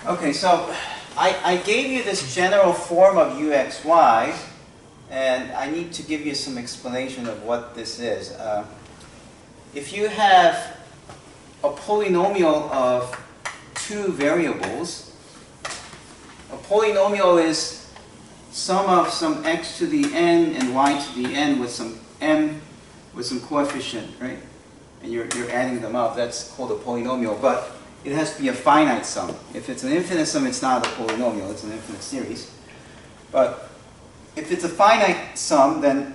Okay, so I gave you this general form of uxy, and I need to give you some explanation of what this is. If you have a polynomial of two variables, a polynomial is sum of some x to the n and y to the n with some m with some coefficient, right? And you're adding them up. That's called a polynomial, but it has to be a finite sum. If it's an infinite sum, it's not a polynomial, it's an infinite series. But if it's a finite sum, then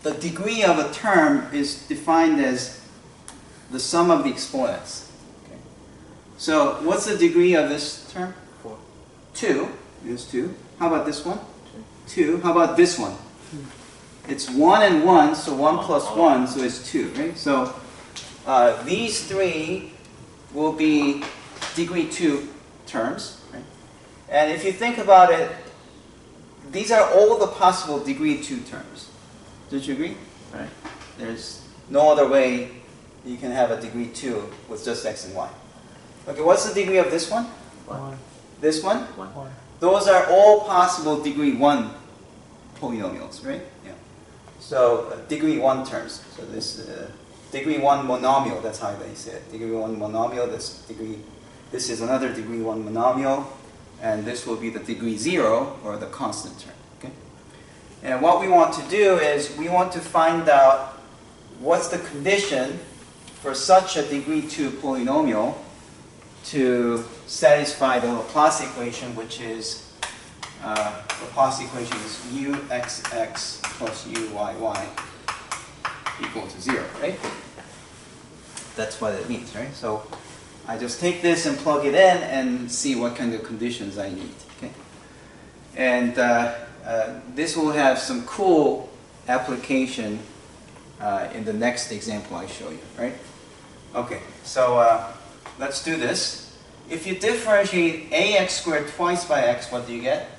the degree of a term is defined as the sum of the exponents. Okay. So what's the degree of this term? 4. 2. It's 2. How about this one? 2. How about this one? It's 1 and 1, so 1 plus 1, so it's 2, right? So these three will be degree 2 terms, right? And if you think about it, these are all the possible degree 2 terms. Don't you agree? Right? There's no other way you can have a degree 2 with just x and y. Okay, what's the degree of this one? 1. This one? 1. Those are all possible degree 1 polynomials, right? Yeah. So degree 1 terms. So this degree 1 monomial, that's how they say it. Degree 1 monomial, this is another degree 1 monomial, and this will be the degree 0, or the constant term. Okay? And what we want to do is we want to find out what's the condition for such a degree 2 polynomial to satisfy the Laplace equation, which is Laplace equation is uxx plus uyy equal to 0, right? That's what it means, right? So I just take this and plug it in and see what kind of conditions I need, okay? And this will have some cool application in the next example I show you, right? Okay, so let's do this. If you differentiate ax squared twice by x, what do you get?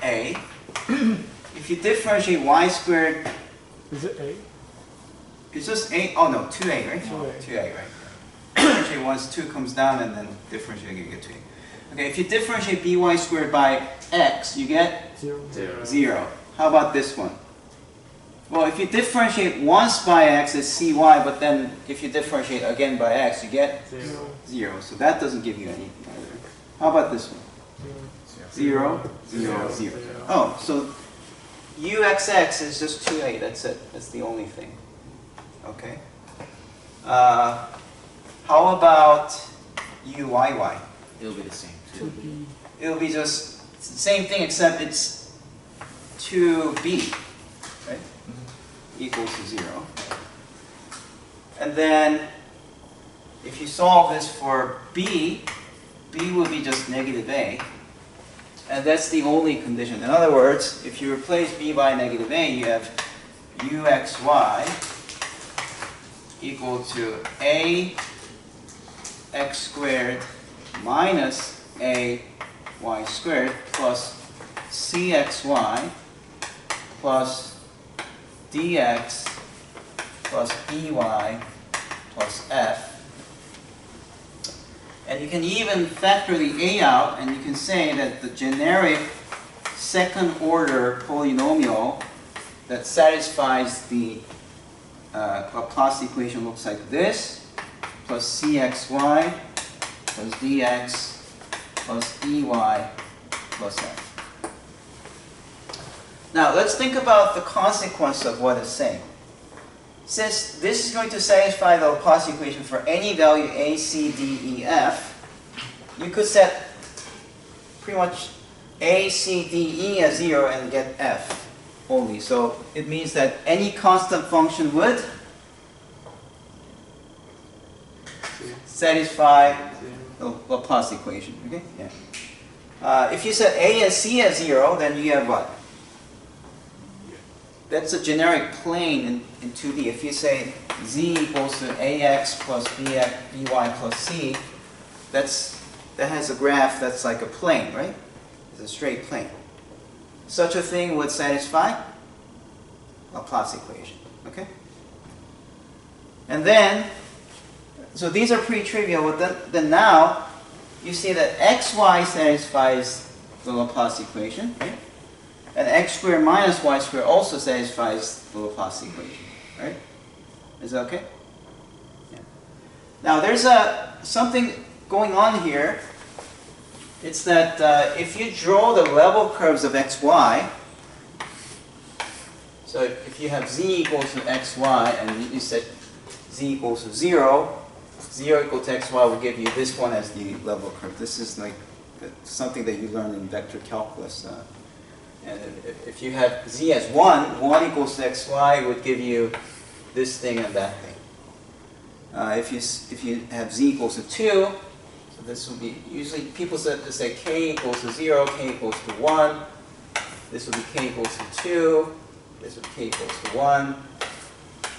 A. If you differentiate y squared, Is it A? it's just A. Oh no, 2a, right? 2a. 2a, right? Differentiate once 2 comes down, and then differentiate again, you get 2a. Okay, if you differentiate by squared by x, you get 0. 0. How about this one? Well, if you differentiate once by x, it's cy, but then if you differentiate again by x, you get 0. 0. So that doesn't give you anything either. How about this one? 0, 0, 0. Oh, so uxx is just 2a. That's it. That's the only thing. Okay. How about uyy? It'll be the same. 2B. It'll be just it's the same thing, except it's 2b, right? Equals to 0. And then if you solve this for b, b will be just negative a. And that's the only condition. In other words, if you replace b by negative a, you have uxy equal to a x squared minus a y squared plus cxy plus dx plus ey plus f. And you can even factor the a out, and you can say that the generic second order polynomial that satisfies the Laplace equation looks like this, plus cxy plus dx plus ey plus f. Now let's think about the consequence of what it's saying. Since this is going to satisfy the Laplace equation for any value a, c, d, e, f, you could set pretty much a, c, d, e as 0 and get f only. So it means that any constant function would satisfy the Laplace equation. Okay? Yeah. If you set a and c as 0, then you have what? That's a generic plane in 2D. If you say z equals to ax plus by plus c, that has a graph that's like a plane, right? It's a straight plane. Such a thing would satisfy Laplace equation. Okay? And then So these are pretty trivial, but then now you see that xy satisfies the Laplace equation, right? And x squared minus y squared also satisfies the Laplace equation, right? Is that okay? Yeah. Now there's something going on here. It's that if you draw the level curves of xy, so if you have z equals to xy and you set z equals to 0, 0 equal to xy will give you this one as the level curve. This is like something that you learn in vector calculus. And if you have z as 1, 1 equals to xy would give you this thing and that thing. If you have z equals to 2, so this will be, usually people say k equals to 0, k equals to 1. This will be k equals to 2. This will be k equals to 1.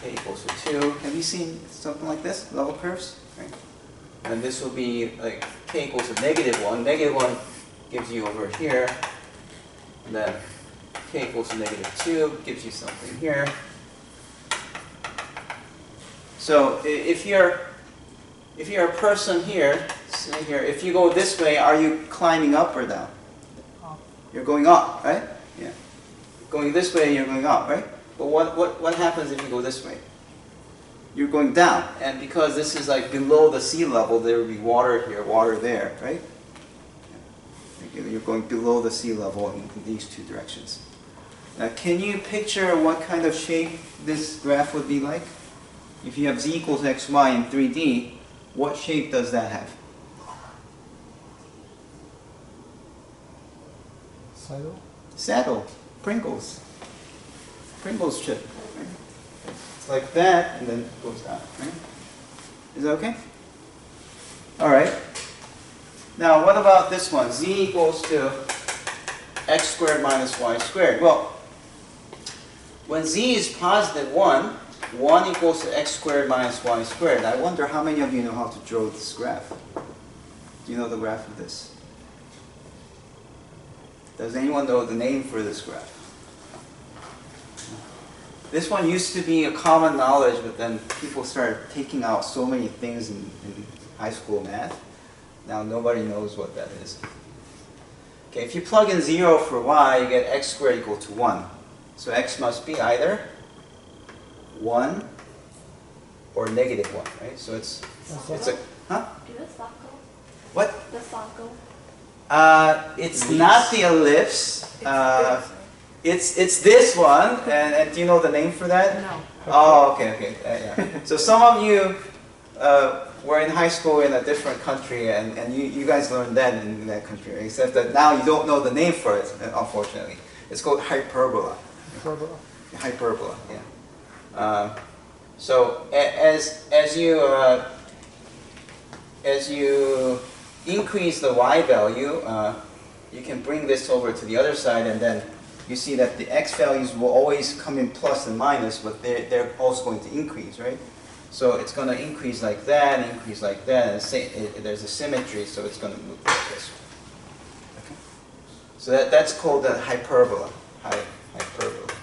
K equals to 2. Have you seen something like this? Level curves? Right? And this will be like k equals to -1. -1 gives you over here. And then k equals to -2 gives you something here. So if you're a person here, sitting here, if you go this way, are you climbing up or down? Up. You're going up, right? Yeah. Going this way, you're going up, right? But what happens if you go this way? You're going down, and because this is like below the sea level, there will be water here, water there, right? You're going below the sea level in these two directions. Now, can you picture what kind of shape this graph would be like? If you have z equals xy in 3D, what shape does that have? Saddle? Saddle. Pringles. Pringles chip. Right? It's like that, and then it goes down. Right? Is that okay? All right. Now, what about this one? Z equals to x squared minus y squared. Well, when z is positive 1, 1 equals to x squared minus y squared. I wonder how many of you know how to draw this graph? Do you know the graph of this? Does anyone know the name for this graph? This one used to be a common knowledge, but then people started taking out so many things in high school math. Now nobody knows what that is. Okay, if you plug in 0 for y, you get x squared equal to 1. So x must be either 1 or -1, right? So it's a, huh? Is it circle? What? The circle. It's not the ellipse. It's this one. And do you know the name for that? No. Oh, okay. Yeah. So some of you were in high school in a different country, and you guys learned that in that country, except that now you don't know the name for it, unfortunately. It's called hyperbola. Hyperbola, yeah. So as you increase the y value, you can bring this over to the other side, and then you see that the x values will always come in plus and minus, but they're also going to increase, right? So it's going to increase like that, increase like that, and there's a symmetry, so it's going to move like this. Okay. So that's called the hyperbola. Hyperbola.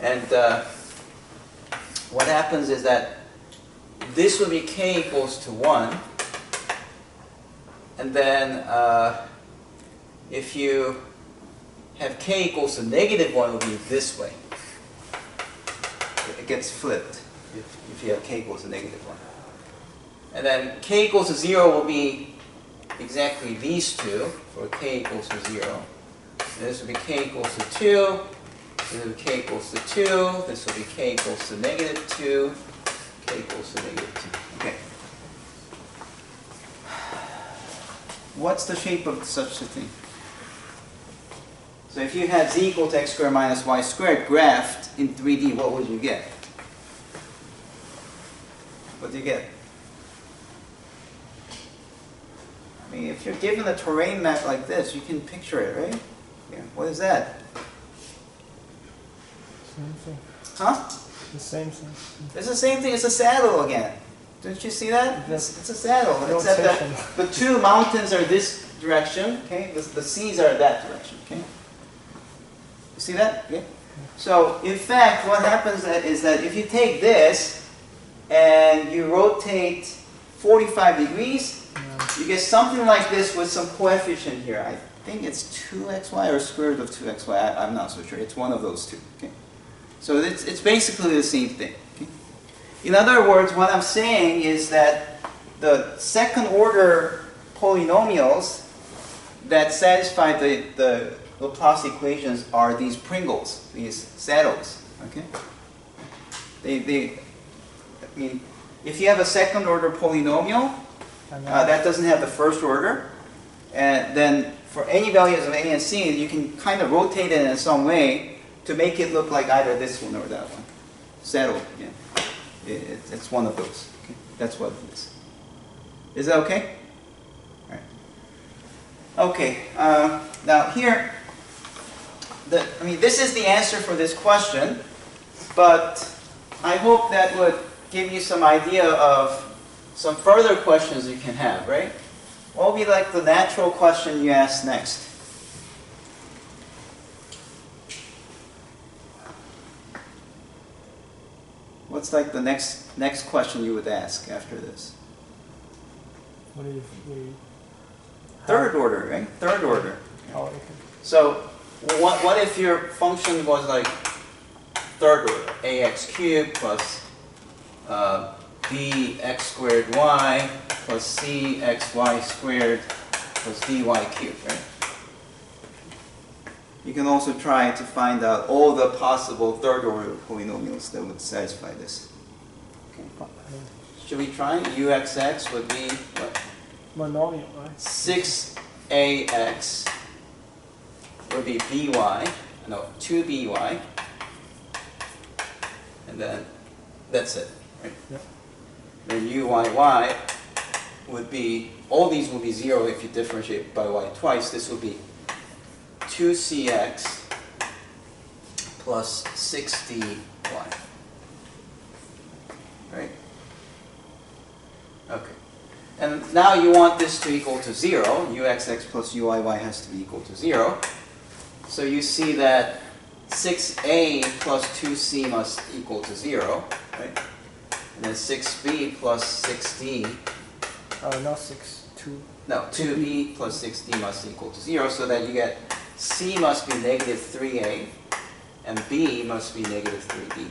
And what happens is that this will be k equals to 1, and then if you have k equals to -1, it will be this way. It gets flipped if you have k equals to -1. And then k equals to 0 will be exactly these two, for k equals to 0. And this will be k equals to 2, this will be k equals to 2, this will be k equals to -2, k equals to -2. Okay. What's the shape of such a thing? So if you had z equal to x squared minus y squared graphed in 3D, what would you get? What do you get? I mean, if you're given a terrain map like this, you can picture it, right? Yeah. What is that? Same thing. Huh? The same thing. It's the same thing. It's a saddle again. Didn't you see that? It's a saddle. Except that the two mountains are this direction. Okay. The seas are that direction. Okay. You see that? Yeah. So in fact, what happens is that if you take this and you rotate 45 degrees, you get something like this with some coefficient here. I think it's 2xy or square root of 2xy. I'm not so sure. It's one of those two. Okay? So it's basically the same thing. Okay? In other words, what I'm saying is that the second order polynomials that satisfy the Laplace equations are these Pringles, these saddles. Okay? I mean, if you have a second order polynomial that doesn't have the first order, and then for any values of a and c, you can kind of rotate it in some way to make it look like either this one or that one. Saddle, yeah. It's one of those. Okay? That's what it is. Is that okay? All right. Okay. Now here, this is the answer for this question, but I hope that would give you some idea of some further questions you can have, right? What will be like the natural question you ask next? What's like the next question you would ask after this? What if we... Third order, right? Third order. Oh, okay. So what if your function was like third order, ax cubed plus bx squared y plus cxy squared plus dy cubed, right? You can also try to find out all the possible third order polynomials that would satisfy this. Okay. Should we try? uxx would be what? Monomial, right? 6ax would be by, no, 2by, and then that's it, right? Yep. Then uyy would be, all these will be 0 if you differentiate by y twice. This would be 2cx plus 6dy, right? Okay. And now you want this to equal to 0. uxx plus uyy has to be equal to 0. So you see that 6a plus 2c must equal to 0, right? And then 6b plus 6d. Not 6, 2. No, 2b plus 6d must equal to 0, so that you get c must be negative 3a, and b must be negative 3b.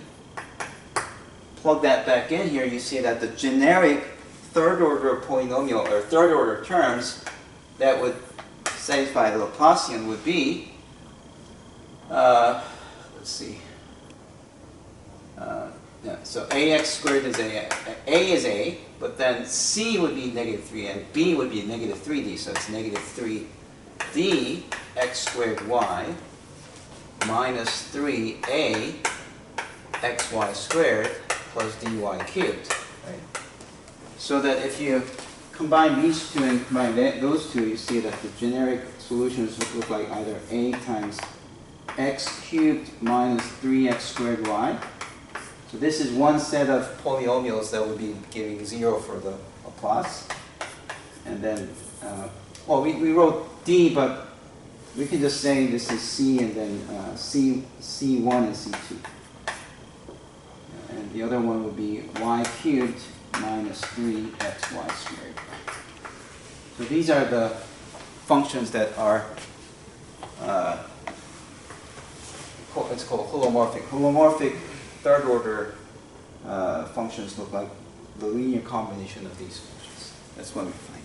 Plug that back in here, you see that the generic third order polynomial, or third order terms that would satisfy the Laplacian would be, let's see, yeah, so ax squared is a is a, but then c would be negative 3 and b would be negative 3d, so it's negative 3d x squared y minus 3a xy squared plus dy cubed, right? So that if you combine these two and combine those two, you see that the generic solutions look like either a times x cubed minus 3x squared y. So this is one set of polynomials that would be giving 0 for the Laplace. And then, well, we wrote d, but we can just say this is c and then c1 and c2. And the other one would be y cubed minus 3xy squared. So these are the functions that are, it's called holomorphic. Holomorphic third order functions look like the linear combination of these functions. That's what we find.